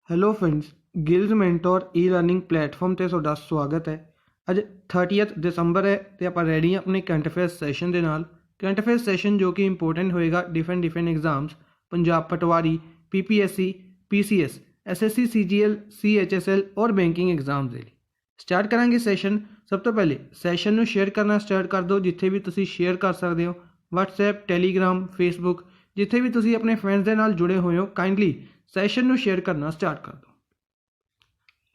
Hello friends, ਗਿਲਜ਼ mentor ਈ learning platform ਤੇ ਤੁਹਾਡਾ ਸਵਾਗਤ ਹੈ। ਅੱਜ 30 ਦਸੰਬਰ ਹੈ ਤੇ ਆਪਾਂ ਰੈਡੀ ਹਾਂ ਆਪਣੇ ਕਰੰਟ ਅਫੇਅਰਸ ਸੈਸ਼ਨ ਦੇ ਨਾਲ। ਕਰੰਟ ਅਫੇਅਰਸ ਸੈਸ਼ਨ ਜੋ ਕਿ ਇੰਪੋਰਟੈਂਟ ਹੋਏਗਾ ਡਿਫਰੈਂਟ ਐਗਜ਼ਾਮਸ, ਪੰਜਾਬ ਪਟਵਾਰੀ, PPSC, PCS, SSC, CGL, CHSL ਔਰ ਬੈਂਕਿੰਗ ਐਗਜ਼ਾਮਸ ਦੇ ਲਈ। ਸਟਾਰਟ ਕਰਾਂਗੇ ਸੈਸ਼ਨ। ਸਭ ਤੋਂ ਪਹਿਲੇ ਸੈਸ਼ਨ ਨੂੰ ਸ਼ੇਅਰ ਕਰਨਾ ਸਟਾਰਟ ਕਰ ਦਿਓ। ਜਿੱਥੇ ਵੀ ਤੁਸੀਂ ਸ਼ੇਅਰ ਕਰ ਸਕਦੇ ਹੋ, WhatsApp, Telegram, Facebook, ਜਿੱਥੇ ਵੀ ਤੁਸੀਂ ਆਪਣੇ ਫਰੈਂਡਸ ਦੇ ਨਾਲ ਜੁੜੇ ਹੋਏ ਹੋ, ਕਾਈਂਡਲੀ ਸੈਸ਼ਨ ਨੂੰ ਸ਼ੇਅਰ ਕਰਨਾ ਸਟਾਰਟ ਕਰ ਦਿਓ।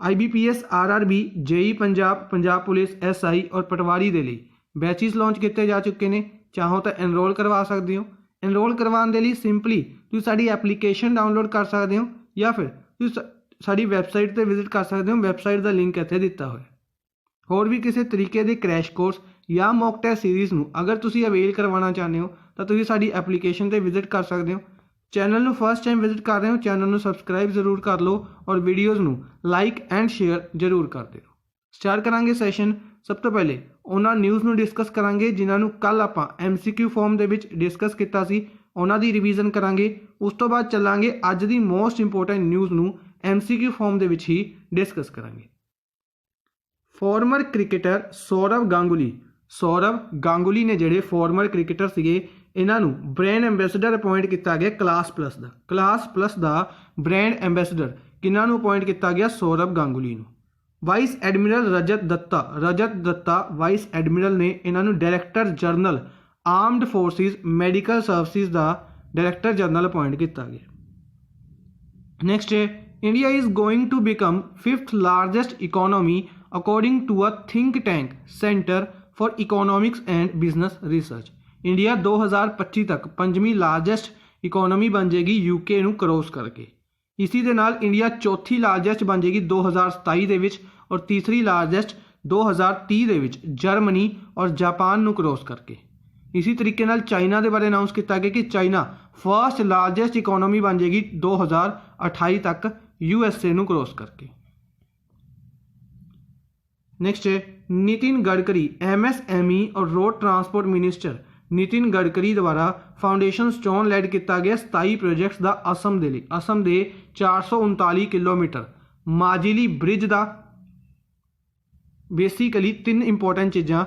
IBPS, RRB, JEE Punjab, Punjab police, SI ਔਰ ਪਟਵਾਰੀ ਦੇ ਲਈ ਬੈਚਿਸ ਲਾਂਚ ਕੀਤੇ ਜਾ ਚੁੱਕੇ ਨੇ। ਚਾਹੋ ਤਾਂ ਐਨਰੋਲ ਕਰਵਾ ਸਕਦੇ ਹੋ। ਐਨਰੋਲ ਕਰਵਾਉਣ ਦੇ ਲਈ ਸਿੰਪਲੀ ਤੁਸੀਂ ਸਾਡੀ ਐਪਲੀਕੇਸ਼ਨ ਡਾਊਨਲੋਡ ਕਰ ਸਕਦੇ ਹੋ ਜਾਂ ਫਿਰ ਤੁਸੀਂ ਸਾਡੀ ਵੈਬਸਾਈਟ 'ਤੇ ਵਿਜ਼ਿਟ ਕਰ ਸਕਦੇ ਹੋ। ਵੈਬਸਾਈਟ ਦਾ ਲਿੰਕ ਇੱਥੇ ਦਿੱਤਾ ਹੋਇਆ। ਹੋਰ ਵੀ ਕਿਸੇ ਤਰੀਕੇ ਦੇ ਕ੍ਰੈਸ਼ ਕੋਰਸ ਜਾਂ ਮੌਕ ਟੈਸਟ ਸੀਰੀਜ਼ ਨੂੰ ਅਗਰ ਤੁਸੀਂ ਅਵੇਲ ਕਰਵਾਉਣਾ ਚਾਹੁੰਦੇ ਹੋ ਤਾਂ ਤੁਸੀਂ ਸਾਡੀ ਐਪਲੀਕੇਸ਼ਨ 'ਤੇ ਵਿਜ਼ਿਟ ਕਰ ਸਕਦੇ ਹੋ। ਚੈਨਲ ਨੂੰ ਫਸਟ ਟਾਈਮ ਵਿਜ਼ਿਟ ਕਰ ਰਹੇ ਹੋ, ਚੈਨਲ ਨੂੰ ਸਬਸਕ੍ਰਾਈਬ ਜ਼ਰੂਰ ਕਰ ਲਓ ਔਰ ਵੀਡੀਓਜ਼ ਨੂੰ ਲਾਈਕ ਐਂਡ ਸ਼ੇਅਰ ਜ਼ਰੂਰ ਕਰ ਦਿਓ। ਸਟਾਰਟ ਕਰਾਂਗੇ ਸੈਸ਼ਨ। ਸਭ ਤੋਂ ਪਹਿਲੇ ਉਹਨਾਂ ਨਿਊਜ਼ ਨੂੰ ਡਿਸਕਸ ਕਰਾਂਗੇ ਜਿਨ੍ਹਾਂ ਨੂੰ ਕੱਲ ਆਪਾਂ MCQ ਫਾਰਮ ਦੇ ਵਿੱਚ ਡਿਸਕਸ ਕੀਤਾ ਸੀ। ਉਹਨਾਂ ਦੀ ਰਿਵੀਜ਼ਨ ਕਰਾਂਗੇ। ਉਸ ਤੋਂ ਬਾਅਦ ਚੱਲਾਂਗੇ ਅੱਜ ਦੀ ਮੋਸਟ ਇੰਪੋਰਟੈਂਟ ਨਿਊਜ਼ ਨੂੰ MCQ ਫਾਰਮ ਦੇ ਵਿੱਚ ਹੀ ਡਿਸਕਸ ਕਰਾਂਗੇ। ਫਾਰਮਰ ਕ੍ਰਿਕਟਰ ਸੌਰਵ ਗਾਂਗੁਲੀ ਨੇ ਜਿਹੜੇ ਫਾਰਮਰ ਕ੍ਰਿਕਟਰ ਸੀਗੇ, ਇਹਨਾਂ ਨੂੰ ਬ੍ਰਾਂਡ ਐਂਬੈਸਡਰ ਅਪਾਇੰਟ ਕੀਤਾ ਗਿਆ। ਕਲਾਸ ਪਲੱਸ ਦਾ ਬ੍ਰਾਂਡ ਐਂਬੈਸਡਰ ਕਿਹਨਾਂ ਨੂੰ ਅਪਾਇੰਟ ਕੀਤਾ ਗਿਆ? ਸੌਰਵ ਗਾਂਗੁਲੀ ਨੂੰ। Vice admiral Rajat Datta vice admiral ਨੇ ਇਹਨਾਂ ਨੂੰ director general armed forces medical services ਦਾ ਡਾਇਰੈਕਟਰ ਜਨਰਲ ਅਪਾਇੰਟ ਕੀਤਾ ਗਿਆ। ਨੈਕਸਟ ਹੈ, India is going to become 5th largest economy according to a think tank centre for economics and business research. India 2025 तक 5वीं largest economy बन जाएगी UK ਨੂੰ cross करके। इसी ਦੇ ਨਾਲ इंडिया 4थी लार्जेस्ट बन जाएगी 2027 ਦੇ ਵਿੱਚ और तीसरी लार्जेस्ट 2030 ਦੇ ਵਿੱਚ जर्मनी और जापान ਨੂੰ क्रॉस करके। इसी तरीके ਨਾਲ चाइना ਦੇ ਬਾਰੇ ਅਨਾਉਂਸ ਕੀਤਾ ਗਿਆ कि चाइना फर्स्ट लार्जेस्ट इकोनॉमी बन जाएगी 2028 तक USA ਨੂੰ क्रॉस करके। नेक्स्ट है, नितिन गडकरी MSME और road transport minister Nitin Gadkari द्वारा फाउंडेशन स्टोन लैड किया गया 27 प्रोजेक्ट्स का असम के लिए। असम के 439 किलोमीटर माजिली ब्रिज का बेसिकली 3 इंपोर्टेंट चीज़ा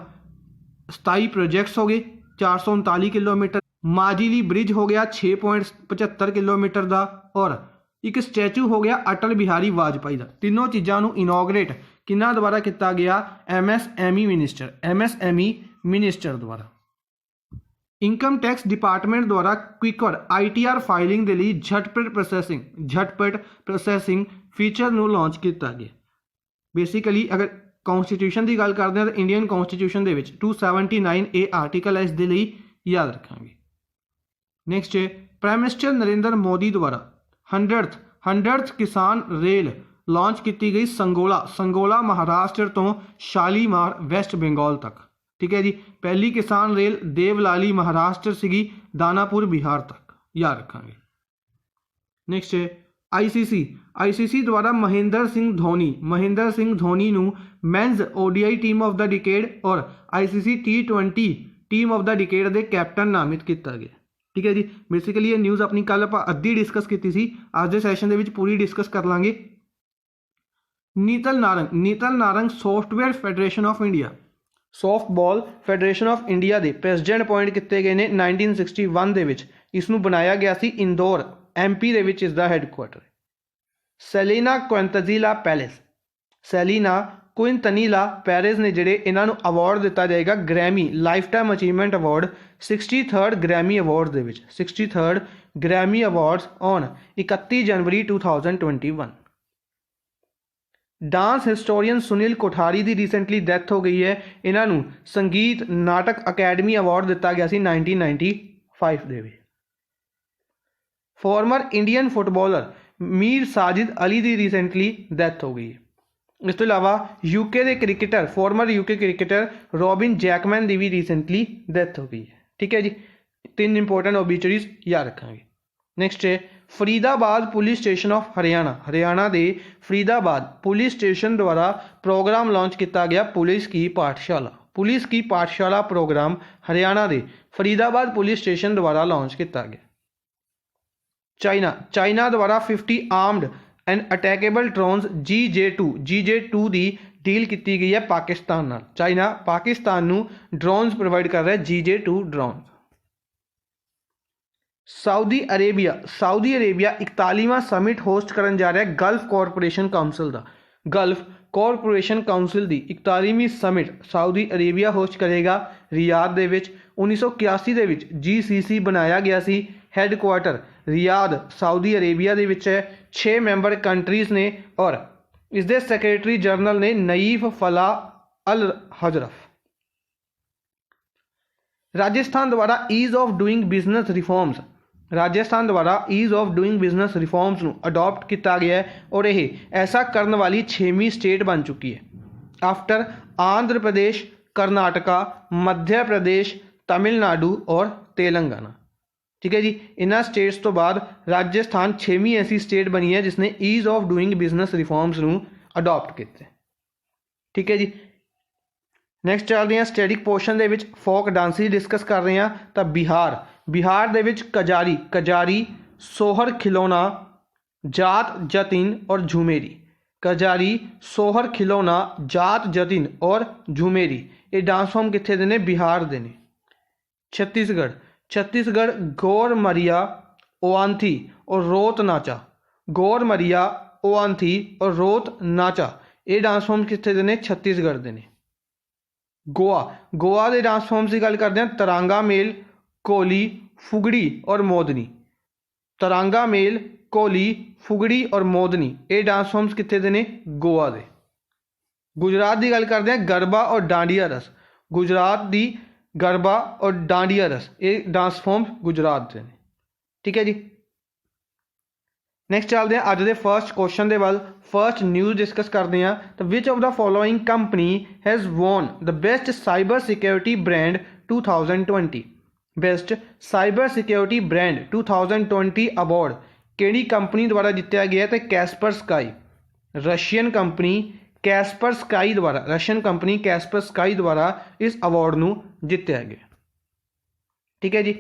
27 प्रोजेक्ट्स हो गए, 439 किलोमीटर माजिली ब्रिज हो गया 6.75 किलोमीटर का और एक स्टैचू हो गया अटल बिहारी वाजपेयी का। तीनों चीज़ों को इनोग्रेट किन्ना द्वारा किया गया? MSME मिनिस्टर द्वारा। इनकम टैक्स डिपार्टमेंट द्वारा क्विकर ITR फाइलिंग के लिए झटपट प्रोसैसिंग फीचर ਨੂੰ लॉन्च किया गया। बेसिकली अगर कॉन्स्टिट्यूशन की गल करते हैं तो इंडियन कॉन्स्टिट्यूशन के 279A आर्टिकल है, इस दे लिए याद रखेंगे। नैक्सट है, प्राइम मिनिस्टर नरेंद्र मोदी द्वारा 100th किसान रेल लॉन्च की गई संगोला महाराष्ट्र तो शालीमार वेस्ट बंगाल तक। ठीक है जी। पहली किसान रेल देवलाली महाराष्ट्र सी दानापुर बिहार तक, याद रखेंगे। नेक्स्ट है, ICC द्वारा महेंद्र सिंह धोनी नू men's ODI team of the decade और ICC T20 team of the decade के कैप्टन नामित किया गया। ठीक है जी। बेसिकली ये न्यूज़ अपनी कल आप अद्धी डिस्कस की थी, आज के सैशन के पूरी डिस्कस कर लाँगे। Nital Narang software federation of India softball federation of India के प्रेसिडेंट अपॉइंट किए गए हैं 1961 के। इसनू बनाया गया सी इंदौर MP के विच इसका हैडकुआटर। सेलिना क्विंतनीला पेरेस ने जिहड़े इन्हों अवार्ड दिता जाएगा Grammy life time achievement award 63rd Grammy award के विच 63rd Grammy awards on 31 January 2021। Dance historian Sunil Kothari की रिसेंटली डैथ हो गई है। इन्हों संगीत नाटक अकैडमी अवार्ड दिता गया सी 1995 के। Former Indian footballer Mir Sajid Ali की रिसेंटली डैथ हो गई है। इस तो इलावा UK के cricketer farmer UK cricketer robin Jackman की भी रिसेंटली डैथ हो गई है। ठीक है जी। 3 इंपोर्टेंट ओबिचुरीज याद रखेंगे। नैक्सट है, Faridabad police station of Haryana के फरीदाबाद पुलिस स्टेशन द्वारा प्रोग्राम लॉन्च किया गया पुलिस की पाठशाला प्रोग्राम हरियाणा के फरीदाबाद पुलिस स्टेशन द्वारा लॉन्च किया गया। चाइना द्वारा 50 armed and attackable drones GJ2 की डील की गई है पाकिस्तान नाल। चाइना पाकिस्तान नू ड्रोन्स प्रोवाइड कर रहा है GJ2 ड्रोन। साउदी अरेबिया 41वां समिट होस्ट करन जा रहा है गल्फ कॉरपोरेशन काउंसिल का। गल्फ कॉरपोरेशन काउंसिल की 41वीं समिट साउदी अरेबिया होस्ट करेगा रियाद दे विच। 1981 दे विच GCC बनाया गया सी। हैडकुआटर रियाद साउदी अरेबिया दे विच है। 6 मैंबर कंट्रीज़ ने और इसके सैक्रटरी जनरल ने नईफ फलाह अल हजरफ। राजस्थान द्वारा ease of doing business reforms Rajasthan द्वारा ease of doing business reforms को अडॉप्ट किया गया है और यह ऐसा करने वाली 6वीं स्टेट बन चुकी है आफ्टर आंध्र प्रदेश, कर्नाटका, मध्य प्रदेश, तमिलनाडु और तेलंगाना। ठीक है जी, इन्होंने स्टेट्स तो बाद राजस्थान 6वीं ऐसी स्टेट बनी है जिसने ease of doing business reforms को अडॉप्ट किया। ठीक है जी, नैक्सट चलते हैं स्टैटिक पोर्शन के फोक डांसिस डिस्कस कर रहे हैं। तो बिहार दे विच कजारी, सोहर खिलौना, जात जतिन और झुमेरी। कजारी, सोहर खिलौना, जात जतिन और झुमेरी ये डांस फॉर्म कितने ने? बिहार दे ने। छत्तीसगढ़ गौरमरिया, ओआंथी और रोत नाचा। गौरमरिया, ओआंथी और रोत नाचा ये डांस फॉर्म कितने ने? छत्तीसगढ़ दे ने। गोवा के डांस फॉर्म्स की गल करते हैं। तरांगा मेल, कोली, फुगड़ी और मोदनी। तरांगा मेल, कोली, फुगड़ी और मोदनी ये डांस फॉर्म्स कितने ने? गोवा दे। गुजरात की गल करते हैं। गरबा और डांडिया रस। गुजरात की गरबा और डांडिया रस ये डांस फॉर्म्स गुजरात से। ठीक है जी, नैक्सट चलते हैं अज के फर्स्ट क्वेश्चन के वाल। फर्स्ट न्यूज़ डिस्कस करते हैं। तो विच of the following company has won the best cyber security brand 2020? Best cyber security brand 2020 award केड़ी कंपनी द्वारा जितया गया है? तो Caspar sky, Russian company Caspar sky द्वारा इस अवार्ड को जितया गया। ठीक है जी,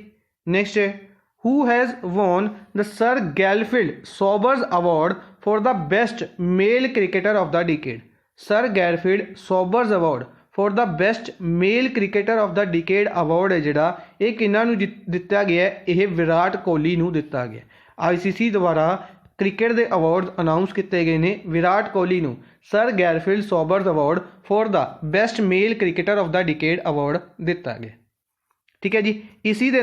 नेक्स्ट है Who has won the Sir Garfield Sobers Award for the best male cricketer of the decade? Sir Garfield Sobers Award for the best male cricketer of the decade award है जिहड़ा ये किन्हां नूं दिता गया है? यह विराट कोहली नूं दिता गया। ICC द्वारा क्रिकेट के अवार्ड अनाउंस किए गए हैं। विराट कोहली नूं sir Garfield Sobers award for the best male cricketer of the decade award दिता गया। ठीक है जी, इसी दे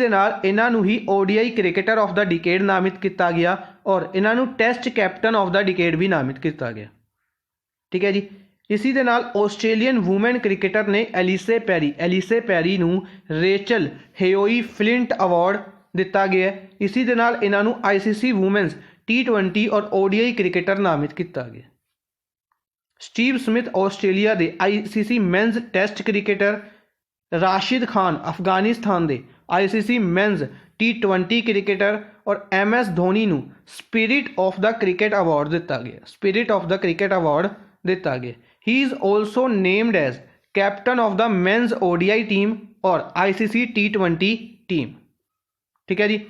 नाल इन्हों ही ODI cricketer of the decade नामित किया गया और इन्हों test captain of the decade भी नामित किया गया। ठीक है जी, इसी दे नाल ऑस्ट्रेलियन वूमेन क्रिकेटर ने एलिसे पैरी नूं रेचल हेयोई फ्लिंट अवार्ड दिता गया। इसी दे नाल इन्हों ICC वूमेन्स T20 और ODI क्रिकेटर नामित किया गया। स्टीव स्मिथ ऑस्ट्रेलिया के ICC men's test cricketer. Rashid Khan Afghanistan के ICC मेन्स T20 क्रिकेटर और MS धोनी नूं spirit of the cricket award दिता गया। He is also named as captain of the men's ODI team और ICC T20 टीम। ठीक है जी,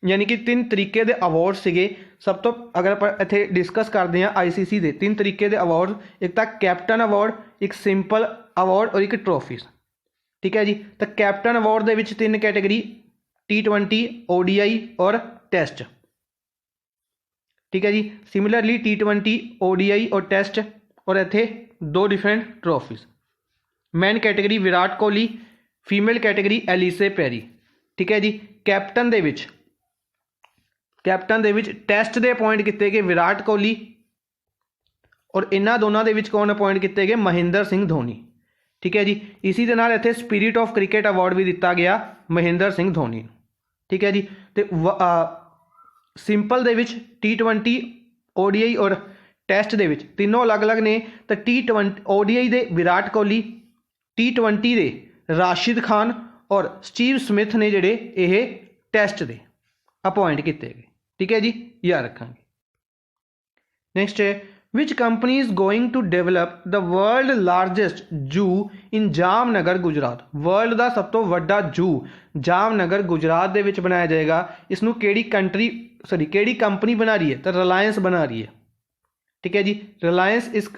यानी कि 3 तरीके के अवार्ड से। सब तो अगर आप इत्थे डिस्कस करते हैं ICC के 3 तरीके के अवार्ड, एक तो कैप्टन अवार्ड, एक सिंपल अवार्ड और एक ट्रॉफीज। ठीक है जी, तो कैप्टन अवार्ड के 3 कैटेगरी T20, ODI और टेस्ट। ठीक है जी, सिमिलरली T20, ODI और टेस्ट और इत्थे 2 different trophies. Man category Virat Kohli, female category Ellyse Perry. ठीक है जी, कैप्टन दे टेस्ट के अपॉइंट किए गए विराट कोहली और इन्होंने दोनों के कौन अपॉइंट किए गए? महेंद्र सिंह धोनी। ठीक है जी, इसी दे नाल इत्थे स्पिरिट ऑफ क्रिकेट अवार्ड भी दिता गया महेंद्र सिंह धोनी। ठीक है जी, तो simple they which T20, ODI और टेस्ट दे विच तीनों अलग अलग ने। तो T20 ODI दे विराट कोहली, T20 दे राशिद खान और स्टीव स्मिथ ने जिहड़े ये टेस्ट दे अपॉइंट किए गए। ठीक है जी, याद रखेंगे। नैक्सट है which company is going to develop the world largest zoo in Jamnagar Gujarat. World का सब तो वड्डा जू जामनगर गुजरात दे विच बनाया जाएगा। इसनू केड़ी कंट्री केड़ी कंपनी बना रही है? तो रिलायंस बना रही है। ठीक है जी, रिलायंस इस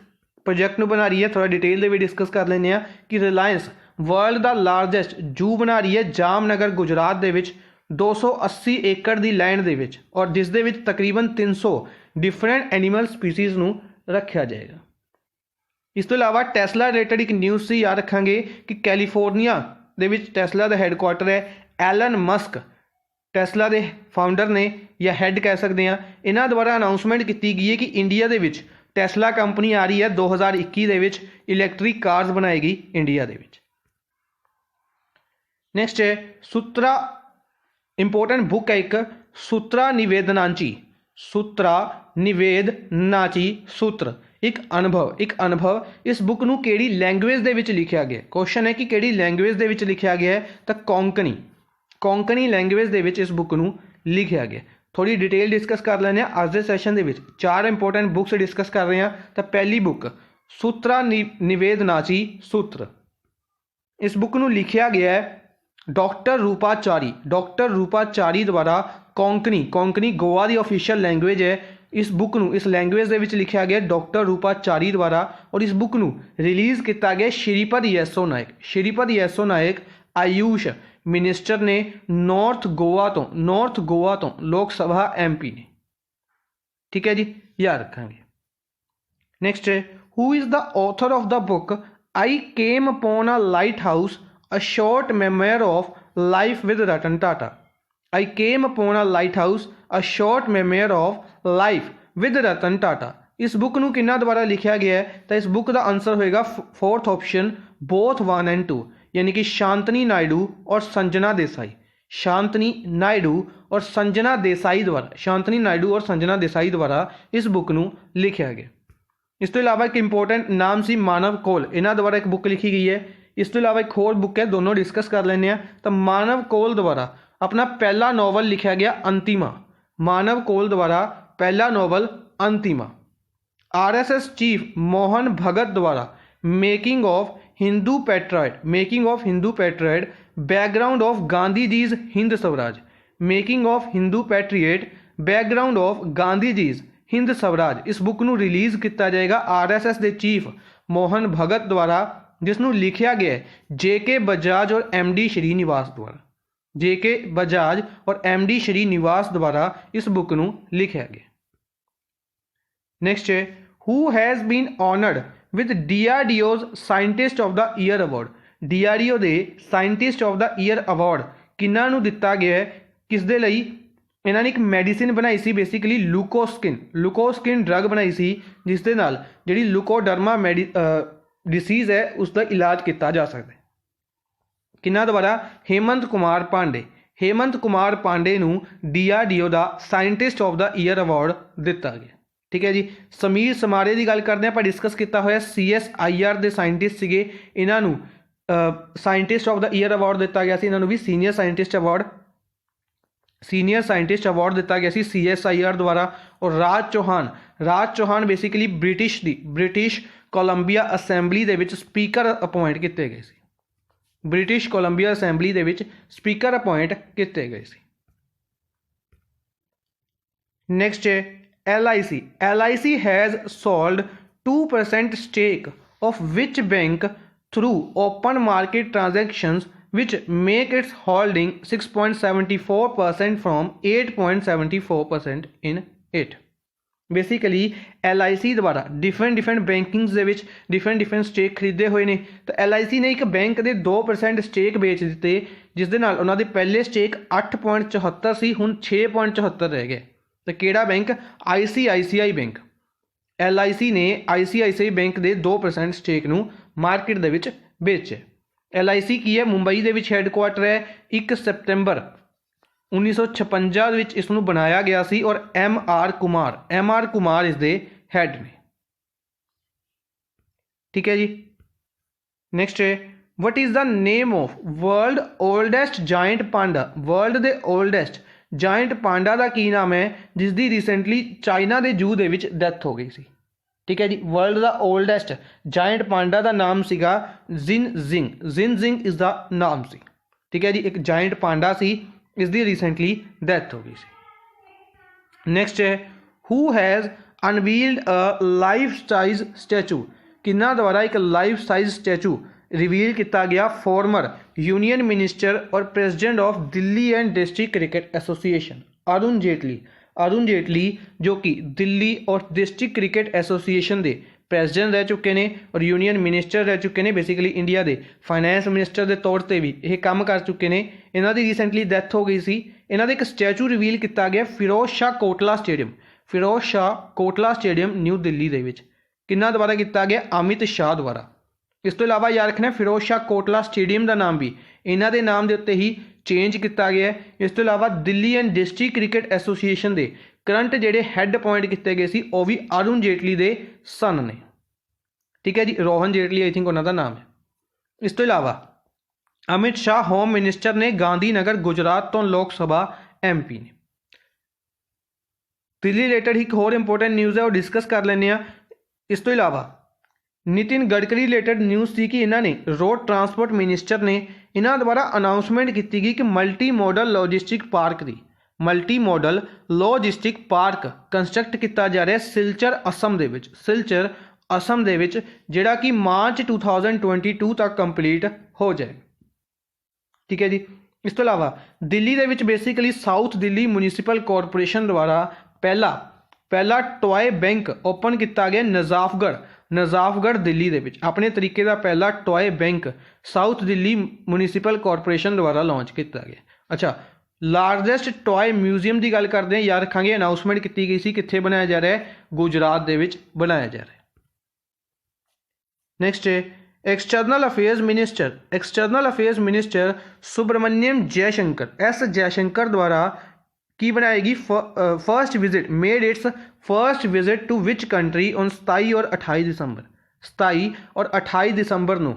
प्रोजेक्ट ਨੂੰ बना रही है। थोड़ा डिटेल ਦੇ ਵੀ डिस्कस कर ਲੈਂਦੇ ਆ कि रिलायंस वर्ल्ड ਦਾ ਲਾਰਜੈਸਟ ਜੂ ਬਣਾ ਰਹੀ ਹੈ ਜਾਮਨਗਰ ਗੁਜਰਾਤ ਦੇ ਵਿੱਚ 280 ਏਕੜ ਦੀ ਲੈਂਡ ਦੇ ਵਿੱਚ, ਔਰ ਜਿਸ ਦੇ ਵਿੱਚ ਤਕਰੀਬਨ 300 ਡਿਫਰੈਂਟ ਐਨੀਮਲ ਸਪੀਸੀਜ਼ ਨੂੰ ਰੱਖਿਆ ਜਾਏਗਾ। ਇਸ ਤੋਂ ਇਲਾਵਾ ਟੈਸਲਾ ਰਿਲੇਟਡ ਇੱਕ ਨਿਊਜ਼ ਸੀ ਯਾਦ ਰੱਖਾਂਗੇ ਕਿ ਕੈਲੀਫੋਰਨੀਆ ਦੇ ਵਿੱਚ ਟੈਸਲਾ ਦਾ ਹੈੱਡਕੁਆਟਰ ਹੈ। ਐਲਨ ਮਸਕ ਟੈਸਲਾ ਦੇ ਫਾਊਂਡਰ ਨੇ ਜਾਂ ਹੈੱਡ ਕਹਿ ਸਕਦੇ ਹਾਂ। ਇਹਨਾਂ ਦੁਆਰਾ ਅਨਾਊਂਸਮੈਂਟ ਕੀਤੀ ਗਈ ਹੈ ਕਿ ਇੰਡੀਆ ਦੇ ਵਿੱਚ ਟੈਸਲਾ ਕੰਪਨੀ ਆ ਰਹੀ ਹੈ 2021 ਦੇ ਵਿੱਚ ਇਲੈਕਟ੍ਰਿਕ ਕਾਰਸ ਬਣਾਏਗੀ ਇੰਡੀਆ ਦੇ ਵਿੱਚ। ਨੈਕਸਟ ਹੈ ਸੂਤਰਾ, इंपॉर्टेंट बुक है एक सूत्रा निवेदनाची। सूत्रा निवेदनाची सूत्र एक अनुभव। इस बुक नू केड़ी लैंग्वेज दे विच लिखिया गया? क्वेश्चन है कि केड़ी लैंग्वेज दे विच लिखिया गया है? तो कोंकणी लैंग्वेज दे विच इस बुक नू लिखिया गया। थोड़ी डिटेल डिस्कस कर लेने अज दे सैशन दे विच। 4 इंपॉर्टेंट बुक्स डिस्कस कर रहे हैं। तो पहली बुक सूत्रा निवेदनाची सूत्र, इस बुक नू लिखिया गया है डॉक्टर रूपाचारी द्वारा। कोंकणी गोवा की ऑफिशियल लैंग्वेज है। इस बुक नू इस लैंग्वेज दे विच लिखिया गया डॉक्टर रूपाचारी द्वारा, और इस बुक नू रिलीज़ किया गया श्रीपद येसो नायक आयुष मिनिस्टर ने नॉर्थ गोवा तो लोक सभा MP ने। ठीक है जी, याद रखेंगे। नेक्स्ट है who is the author of the book I came upon a light house A short memoir of life with Ratan Tata। I came upon a lighthouse, a short memoir of life with Ratan Tata। इस book नू किन्ना द्वारा लिखा गया है? तो इस book का आंसर होएगा 4th ऑप्शन बोथ 1 and 2, यानी कि शांतनी नायडू और संजना देसाई। शांतनी नायडू और संजना देसाई द्वारा इस बुक नू लिखा गया। इस तो इलावा एक इंपॉर्टेंट नाम सी मानव कौल, इन्हों द्वारा एक बुक लिखी गई है। इस तो इलावा एक होर बुक है, दोनों डिस्कस कर लेने। तो मानव कौल द्वारा अपना पहला नॉवल लिखा गया अंतिमा। मानव कौल द्वारा पहला novel Antima. RSS chief Mohan Bhagwat द्वारा making of Hindu patriot background of Gandhi ji's Hind Swaraj. Making of Hindu patriot background of Gandhi ji's Hind Swaraj. इस बुक नू रिलीज़ किया जाएगा RSS के चीफ मोहन भगत द्वारा, जिसनों लिखा गया है JK बजाज और MD श्रीनिवास द्वारा। JK बजाज और MD श्रीनिवास द्वारा इस बुक नू लिखा गया। नेक्स्ट है who has been honoured with DRDO's scientist of the year award. DRDO दे scientist of the year award किन्ना नू दिता गया है? किस दे लई? इन्होंने एक मैडिसिन बनाई सी, बेसिकली लुकोस्किन ड्रग बनाई सी, जिस दे नाल जिहड़ी लुकोडर्मा डिसीज़ है उसका इलाज किया जा सकता है। किन्ना द्वारा? हेमंत कुमार पांडे नू DRDO का scientist of the year award दिता गया। ठीक है जी। समीर समारे की गल करते हैं, आप डिस्कस किया होया CSIR के साइंटिस्ट से, इन्हों scientist of the year award दिता गया। इन्होंने भी सीनियर साइंटिस्ट अवार्ड दिता गया CSIR द्वारा। और Raj Chauhan basically British Columbia assembly दे विच स्पीकर अपॉइंट किए गए। ब्रिटिश कोलंबिया असैंबली दे विच स्पीकर अपॉइंट किए गए। नेक्स्ट है LIC has sold 2% stake of which bank through open market transactions which make its holding 6.74% from 8.74% in it। Basically LIC द्वारा डिफरेंट बैंकिंग्स दे विच डिफरेंट स्टेक खरीदे हुए ने। तो LIC ने एक बैंक के 2% स्टेक बेच दिते, जिस दे नाल उन्हां दे पहले स्टेक 8.74 सी, हुण 6.74 रह गए। तो केड़ा बैंक? ICICI bank. LIC ने ICICI बैंक के 2% स्टेक नू मार्केट दे विच बेचे। LIC की है मुंबई के हैडकुआटर है। 1 सितंबर 1956 इसनू बनाया गया सी, और MR कुमार इसके हैड ने। ठीक है जी। नेक्स्ट है what is the name of world oldest giant Panda. World के ओल्डेस्ट जायंट पांडा का की नाम है, जिसकी रिसेंटली चाइना के जू के डेथ हो गई सी। ठीक है जी। वर्ल्ड का ओल्डेस्ट जायंट पांडा का नाम सीगा जिनजिंग इज द नाम सी, ठीक है जी। एक जायंट पांडा सी, इसकी रिसेंटली डेथ हो गई सी। नेक्स्ट है who has unveiled a life size statue, किन्ना द्वारा एक लाइफ साइज स्टैचू रिवील किया गया। फॉर्मर यूनियन मिनिस्टर और president of Delhi and district cricket association Arun Jaitley. Arun Jaitley जो कि दिल्ली और डिस्ट्रिक्ट क्रिकेट एसोसीएशन के प्रेसिडेंट रह चुके हैं और यूनियन मिनिस्टर रह चुके हैं, बेसिकली इंडिया के फाइनैंस मिनिस्टर के तौर पर भी ये काम कर चुके हैं। इन्हों की रिसेंटली डेथ हो गई सी। इन्हों एक स्टैचू रिवील किया गया Firoz Shah Kotla stadium, Firoz Shah Kotla stadium New Delhi के विच किन्ना द्वारा किया गया, अमित शाह द्वारा। इस तो इलावा याद रखना फिरोज शाह कोटला स्टेडियम का नाम भी इन्हों के नाम के उत्ते ही चेंज किया गया है। इस तो इलावा Delhi and district cricket association के करंट जेडे हैड अपॉइंट किए गए सी वो भी अरुण जेटली के सन ने, ठीक है जी। रोहन जेटली आई थिंक उन्होंने नाम है। इस तो इलावा अमित शाह होम मिनिस्टर ने गांधीनगर गुजरात तो लोक सभा MP ने। दिल्ली रिलेटेड एक होर इंपोर्टेंट न्यूज़ है वो डिस्कस कर लें। इस तो इलावा नितिन गडकरी रिलेटेड न्यूज़ थी कि इन्होंने रोड ट्रांसपोर्ट मिनिस्टर ने इन्हों द्वारा अनाउंसमेंट की गई कि मल्टी मॉडल लॉजिस्टिक पार्क की multi modal logistic park construct किया जा रहा है सिलचर असम दे विच, सिलचर असम दे विच, जिहड़ा कि मार्च 2022 तक कंप्लीट हो जाए, ठीक है जी। इस तो इलावा दिल्ली दे विच basically south Delhi municipal corporation द्वारा पहला टॉय बैंक ओपन किया गया नजाफगढ़ दिल्ली दे विच, अपने तरीके का पहला toy bank south Delhi municipal corporation द्वारा लॉन्च किया गया। अच्छा, लार्जेस्ट टॉय म्यूजियम की गल करते हैं, याद रखांगे अनाउंसमेंट की गई सी कित्थे बनाया जा रहा है, गुजरात दे विच बनाया जा रहा है। नेक्स्ट है external affairs minister Subrahmanyam Jaishankar, S Jaishankar द्वारा की बनाएगी first visit made its first visit to which country on 27 और 28 दिसंबर नूं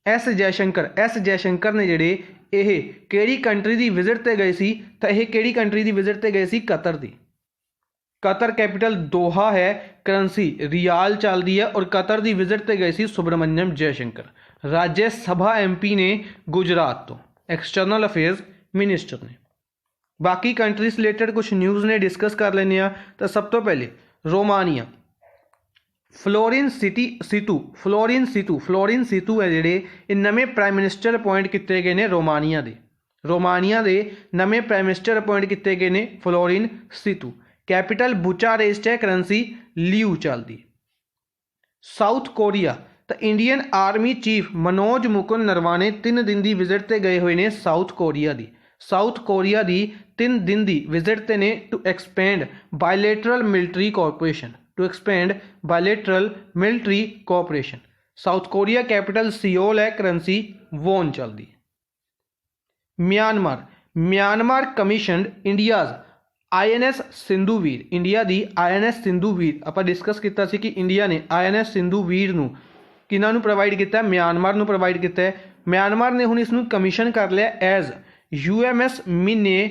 एस जयशंकर ने जिहड़े ये किहड़ी कंट्री की विजिट ते गए सी, तो यह किहड़ी कंट्री की विजिट ते गए सी, कतर की। कतर कैपिटल दोहा है, करंसी रियाल चलती है और कतर की विजिट ते गए सी सुब्रमण्यम जयशंकर। राज्य सभा MP ने गुजरात तो, एक्सटर्नल अफेयर्स मिनिस्टर ने। बाकी कंट्रीज रिलेटेड कुछ न्यूज़ ने डिस्कस कर लेने। तो सब तो पहले रोमानिया, फ्लोरिन सीतू है जिहड़े ये नवें प्राइम मिनिस्टर अपॉइंट किए गए हैं रोमानिया के नवें प्राइम मिनिस्टर अपॉइंट किए गए हैं फ्लोरिन सीतू। कैपिटल बुचारेस्ट है, करंसी लियू चलती। साउथ कोरिया, तो Indian army chief Manoj Mukund Naravane 3 दिन की विजिट से गए हुए हैं साउथ कोरिया की 3 दिन की विजिट ने to expand bilateral military cooperation. South Korea capital Seoul है, करंसी वोन चलती। Myanmar commissioned India's INS Sindhuvir, India की INS सिंधुवीर आप डिस्कस किया कि इंडिया ने INS सिंधुवीर नूं किन्हां नूं प्रोवाइड किया, म्यांमार नूं प्रोवाइड किया है। म्यांमार ने हुण इसनूं कमीशन कर लिया as UMS Minye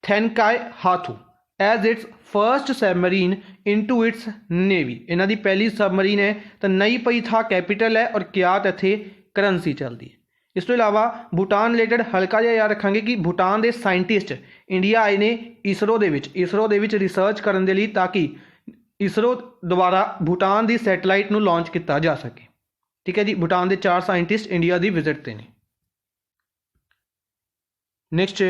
Theinkhathu as its first submarine into its navy. इन्हां दी पहली सबमरीन है, तो नई पई था कैपिटल है और क्यात इत्थे करंसी चलती है। इस तो इलावा भूटान रिलेटेड हल्का जिहा याद रखांगे कि भूटान के साइंटिस्ट इंडिया आए ने इसरो दे विच रिसर्च करने के लिए, ताकि इसरो द्वारा भूटान की सैटेलाइट नूं लॉन्च किया जा सके, ठीक है जी। भूटान के 4 साइंटिस्ट इंडिया की विजिट ते ने। Next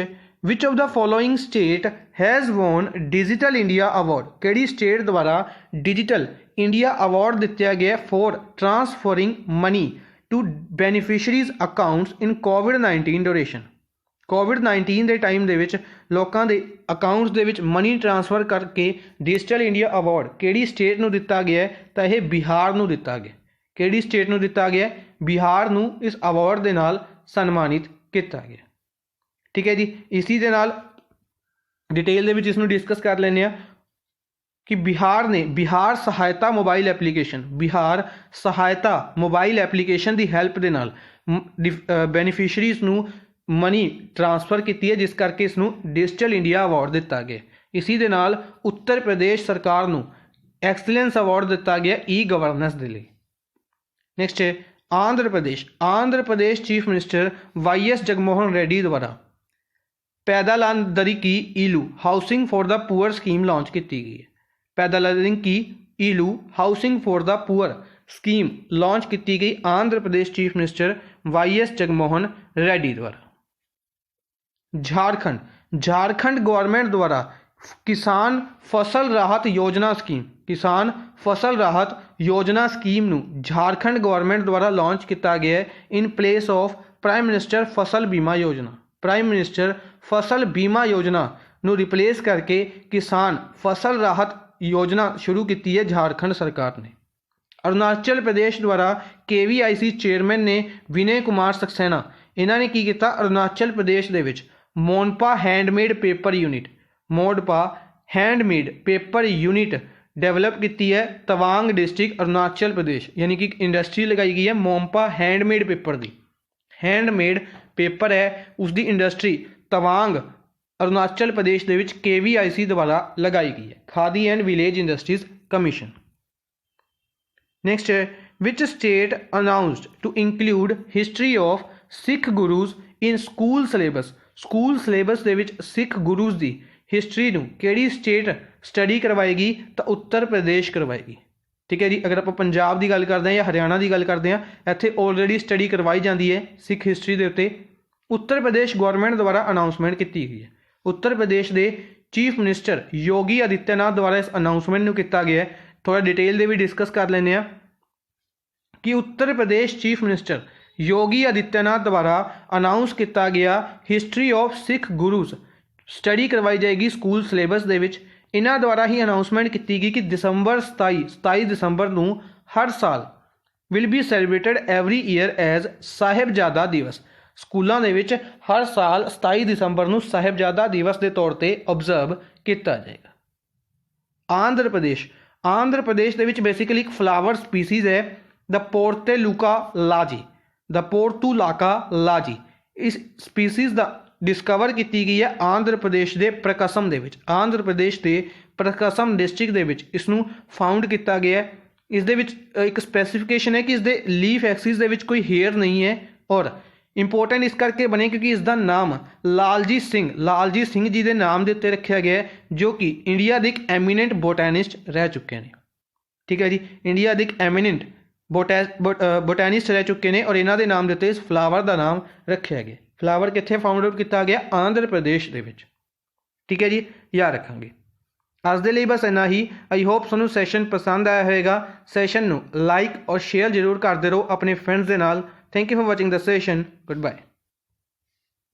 which of the following state has won digital India award, किहड़ी स्टेट द्वारा डिजिटल इंडिया अवार्ड दिता गया for transferring money to beneficiaries accounts in कोविड-19 ड्यूरेशन। कोविड-19 के टाइम दे विच लोकां दे अकाउंट्स दे विच मनी ट्रांसफर करके डिजिटल इंडिया अवार्ड किहड़ी स्टेट नूं दिता गया है, तो यह बिहार नूं दिता गया। किहड़ी स्टेट नूं दिता गया, बिहार नूं इस अवार्ड दे नाल सन्मानित किया गया, ठीक है जी। इसी दे नाल डिटेल दे विच इसनूं डिस्कस कर लैंदे आ कि बिहार सहायता मोबाइल एप्लीकेशन की हैल्प के नाल बेनीफिशरीज नूं मनी ट्रांसफर की है, जिस करके इसनूं डिजिटल इंडिया अवार्ड दिता गया। इसी दे नाल उत्तर प्रदेश सरकार नूं एक्सीलेंस अवार्ड दिता गया ई गवर्नेंस के लिए। नैक्सट है Andhra Pradesh. Andhra Pradesh chief minister YS Jaganmohan Reddy द्वारा पैदालांदरी की Illu housing for the poor scheme launch की गई है। पैदालांदरी की Illu housing for the poor scheme launch की गई Andhra Pradesh chief minister YS Jaganmohan Reddy द्वारा। झारखंड। झारखंड गवर्नमेंट द्वारा किसान फसल राहत योजना स्कीम, किसान फसल राहत योजना स्कीम नू झारखंड गवर्नमेंट द्वारा लॉन्च किया गया है in place of prime minister फसल बीमा योजना। प्राइम मिनिस्टर फसल बीमा योजना नू रिप्लेस करके किसान फसल राहत योजना शुरू की है झारखंड सरकार ने। अरुणाचल प्रदेश द्वारा KVIC चेयरमैन ने विनय कुमार सक्सेना, इन्होंने की किया अरुणाचल प्रदेश दे विच Monpa handmade paper unit, Monpa handmade paper unit develop की है तवांग डिस्ट्रिक्ट अरुणाचल प्रदेश, यानी कि इंडस्ट्री लगाई गई है मोनपा हैंडमेड पेपर की। हैंडमेड पेपर है उसकी इंडस्ट्री तवांग अरुणाचल प्रदेश के विच KVIC द्वारा लगाई गई है, Khadi and village industries commission. Next है which state announced to include history of Sikh gurus in school syllabus. School syllabus के विच सिख गुरुज की हिस्टरी नूं किहड़ी स्टेट स्टडी करवाएगी तो उत्तर प्रदेश करवाएगी। ठीक है जी। अगर आप पंजाब की गल करते हैं या हरियाणा की गल करते हैं, इत्थे ऑलरेडी स्टडी करवाई जाती है सिख हिस्टरी के उत्ते। उत्तर प्रदेश गवर्नमेंट द्वारा अनाउंसमेंट की गई है। उत्तर प्रदेश के चीफ मिनिस्टर योगी आदित्यनाथ द्वारा इस अनाउंसमेंट नूं किया गया है। थोड़ा डिटेल दे भी डिस्कस कर लेने कि उत्तर प्रदेश चीफ मिनिस्टर योगी आदित्यनाथ द्वारा अनाउंस किया गया history of Sikh gurus study करवाई जाएगी स्कूल सिलेबस दे विच। इन्हां द्वारा ही अनाउंसमेंट की गई कि दिसंबर 27 दिसंबर नूं हर साल will be celebrated every year as Sahibzada Diwas. स्कूलों दे विच हर साल 27 दिसंबर नूं साहिबजादा दिवस के तौर पर ऑब्जर्व किया जाएगा। आंध्र प्रदेश। आंध्र प्रदेश के विच बेसिकली एक फ्लावर स्पीसीज है द पोर्तेलुका लाजी, द पोर्तुलाका लाजी। इस स्पीसीज का डिस्कवर की गई है आंध्र प्रदेश के प्रकसम दे विच। आंध्र प्रदेश के प्रकसम डिस्ट्रिक्ट दे विच इसनूं फाउंड किया गया है। इस दे विच एक स्पैसीफिकेशन है कि इसके लीफ एक्सिस दे विच कोई हेयर नहीं है और इंपोर्टेंट इस करके बने क्योंकि इसका नाम लालजीत सिंह जी के नाम के उत्ते रखा गया है, जो कि इंडिया के एक एमीनेंट बोटैनिस्ट रह चुके हैं। ठीक है जी। इंडिया के एक एमीनेंट बोटैनिस्ट रह चुके हैं और इन्हों के नाम के उत्ते इस फ्लावर का नाम रखा गया। फ्लावर कितने फाउंड आउट किया गया आंध्र प्रदेश के विच। ठीक है जी, याद रखेंगे। अज के लिए बस इन्ना ही। आई होप तुहानूं सैशन पसंद आया होगा। सैशन नूं लाइक और शेयर जरूर करते रहो अपने फ्रेंड्स के नाल। Thank you for watching the session. Good bye.